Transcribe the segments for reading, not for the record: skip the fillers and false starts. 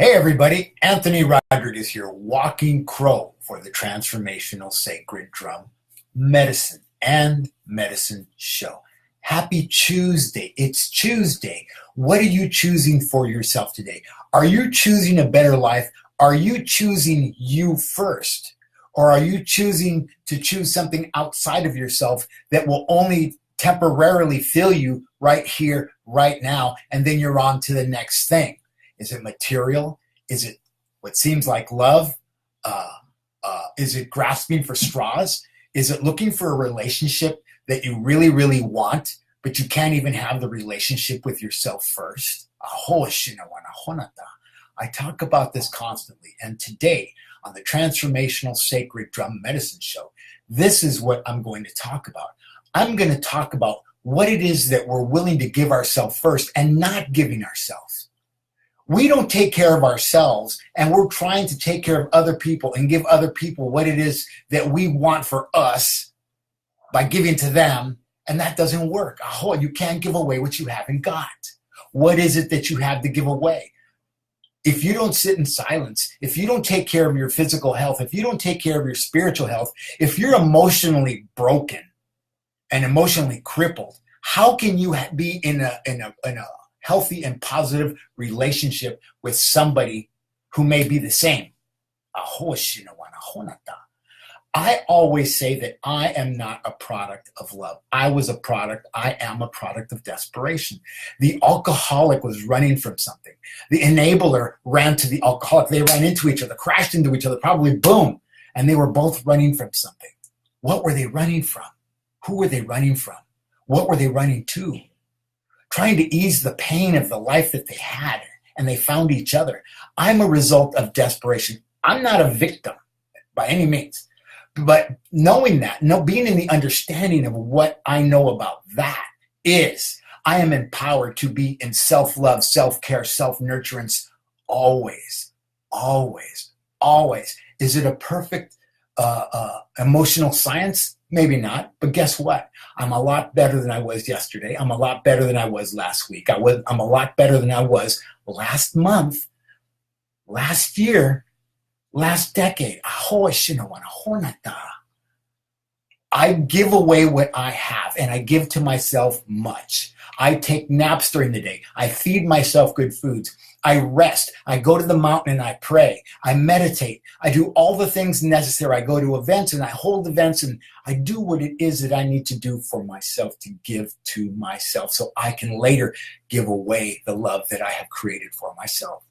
Hey everybody, Anthony Rodriguez here, Walking Crow for the Transformational Sacred Drum Medicine and Medicine Show. Happy Tuesday. It's Tuesday. What are you choosing for yourself today? Are you choosing a better life? Are you choosing you first? Or are you choosing to choose something outside of yourself that will only temporarily fill you right here, right now, and then you're on to the next thing? Is it material? Is it what seems like love? Is it grasping for straws? Is it looking for a relationship that you really, really want, but you can't even have the relationship with yourself first? I talk about this constantly. And today on the Transformational Sacred Drum Medicine Show, this is what I'm going to talk about. I'm going to talk about what it is that we're willing to give ourselves first and not giving ourselves. We don't take care of ourselves, and we're trying to take care of other people and give other people what it is that we want for us by giving to them, and that doesn't work. You can't give away what you haven't got. What is it that you have to give away? If you don't sit in silence, if you don't take care of your physical health, if you don't take care of your spiritual health, if you're emotionally broken and emotionally crippled, how can you be in a healthy and positive relationship with somebody who may be the same? I always say that I am not a product of love. I am a product of desperation. The alcoholic was running from something. The enabler ran to the alcoholic. They ran into each other, crashed into each other, probably boom. And they were both running from something. What were they running from? Who were they running from? What were they running to? Trying to ease the pain of the life that they had, and they found each other. I'm a result of desperation. I'm not a victim by any means, but knowing that, being in the understanding of what I know about that is, I am empowered to be in self-love, self-care, self-nurturance always, always, always. Is it a perfect emotional science? Maybe not, but guess what? I'm a lot better than I was yesterday. I'm a lot better than I was last week. I'm a lot better than I was last month, last year, last decade. I give away what I have, and I give to myself much. I take naps during the day. I feed myself good foods. I rest. I go to the mountain and I pray. I meditate. I do all the things necessary. I go to events and I hold events, and I do what it is that I need to do for myself to give to myself so I can later give away the love that I have created for myself.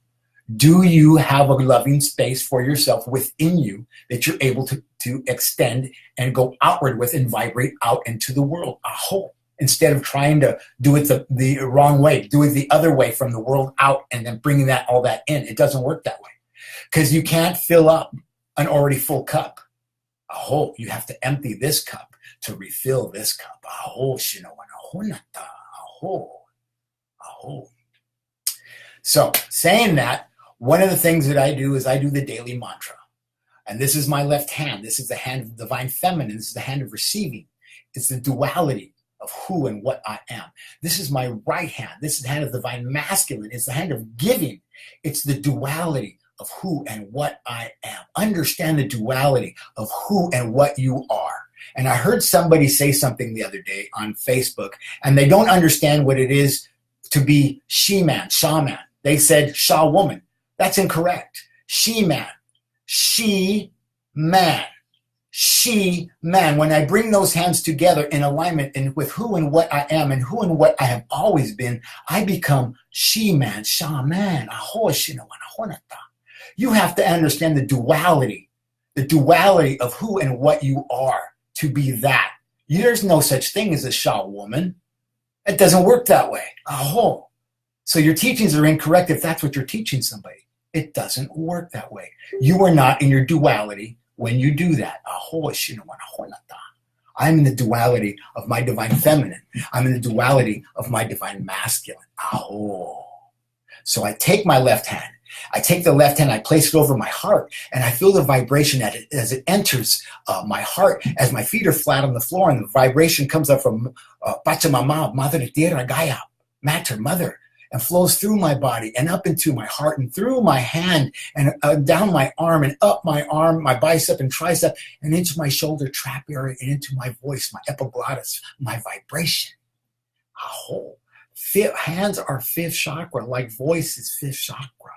Do you have a loving space for yourself within you that you're able to extend and go outward with and vibrate out into the world? Instead of trying to do it the wrong way, do it the other way from the world out and then bringing all that in. It doesn't work that way because you can't fill up an already full cup. You have to empty this cup to refill this cup. So saying that, one of the things that I do is I do the daily mantra. And this is my left hand. This is the hand of the divine feminine. This is the hand of receiving. It's the duality of who and what I am. This is my right hand. This is the hand of the divine masculine. It's the hand of giving. It's the duality of who and what I am. Understand the duality of who and what you are. And I heard somebody say something the other day on Facebook, and they don't understand what it is to be she-man, shaman. They said shaw-woman. That's incorrect. She-man, she-man. She-man. When I bring those hands together in alignment and with who and what I am and who and what I have always been, I become she-man, shaman. You have to understand the duality of who and what you are to be that. There's no such thing as a shaw-woman. It doesn't work that way. So your teachings are incorrect if that's what you're teaching somebody. It doesn't work that way. You are not in your duality when you do that. I'm in the duality of my divine feminine. I'm in the duality of my divine masculine. So I take my left hand. I take the left hand, I place it over my heart, and I feel the vibration as it enters my heart, as my feet are flat on the floor, and the vibration comes up from Pachamama, Mother Tierra, Gaia, Matter, Mother. and flows through my body and up into my heart and through my hand and down my arm and up my arm, my bicep and tricep, and into my shoulder trap area and into my voice, my epiglottis, my vibration. Aho. Hands are fifth chakra, like voice is fifth chakra.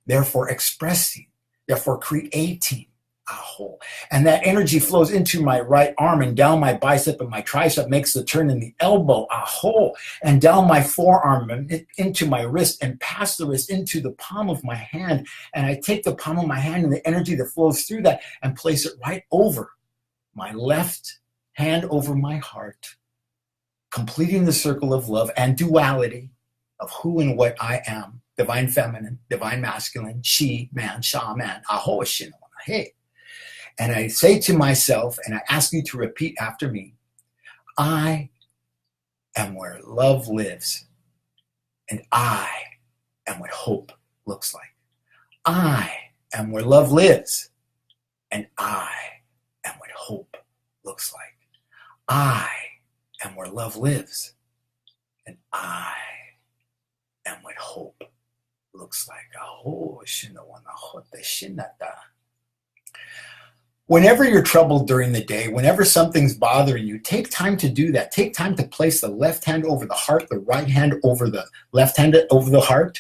Therefore expressing, therefore creating. Aho. And that energy flows into my right arm and down my bicep and my tricep, makes the turn in the elbow, aho, and down my forearm and into my wrist and past the wrist into the palm of my hand. And I take the palm of my hand and the energy that flows through that and place it right over my left hand over my heart, completing the circle of love and duality of who and what I am, divine feminine, divine masculine, she, man, sha, man, aho, shin, hey. And I say to myself, and I ask you to repeat after me, I am where love lives, and I am what hope looks like. I am where love lives, and I am what hope looks like. I am where love lives, and I am what hope looks like. Whenever you're troubled during the day, whenever something's bothering you, take time to do that. Take time to place the left hand over the heart, the right hand over the left hand over the heart,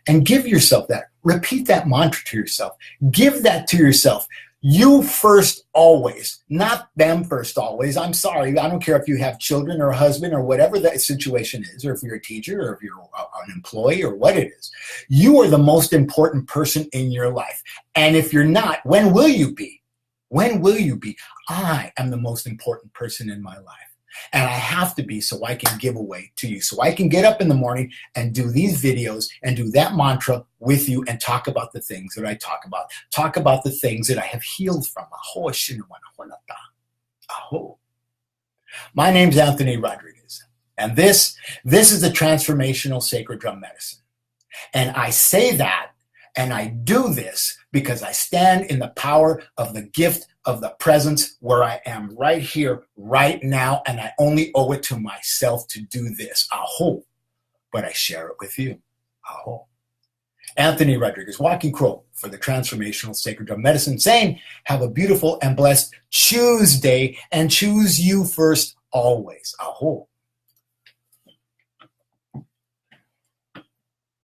and give yourself that. Repeat that mantra to yourself. Give that to yourself. You first always, not them first always. I'm sorry. I don't care if you have children or a husband or whatever that situation is, or if you're a teacher or if you're an employee or what it is. You are the most important person in your life. And if you're not, when will you be? When will you be? I am the most important person in my life. And I have to be so I can give away to you. So I can get up in the morning and do these videos and do that mantra with you and talk about the things that I talk about. Talk about the things that I have healed from. My name's Anthony Rodriguez. And this is the Transformational Sacred Drum Medicine. And I say that and I do this because I stand in the power of the gift of the presence where I am right here, right now, and I only owe it to myself to do this. Aho. But I share it with you. Aho. Anthony Rodriguez, Walking Crow for the Transformational Sacred Drum Medicine, saying, have a beautiful and blessed Chuesday and choose you first always. Aho.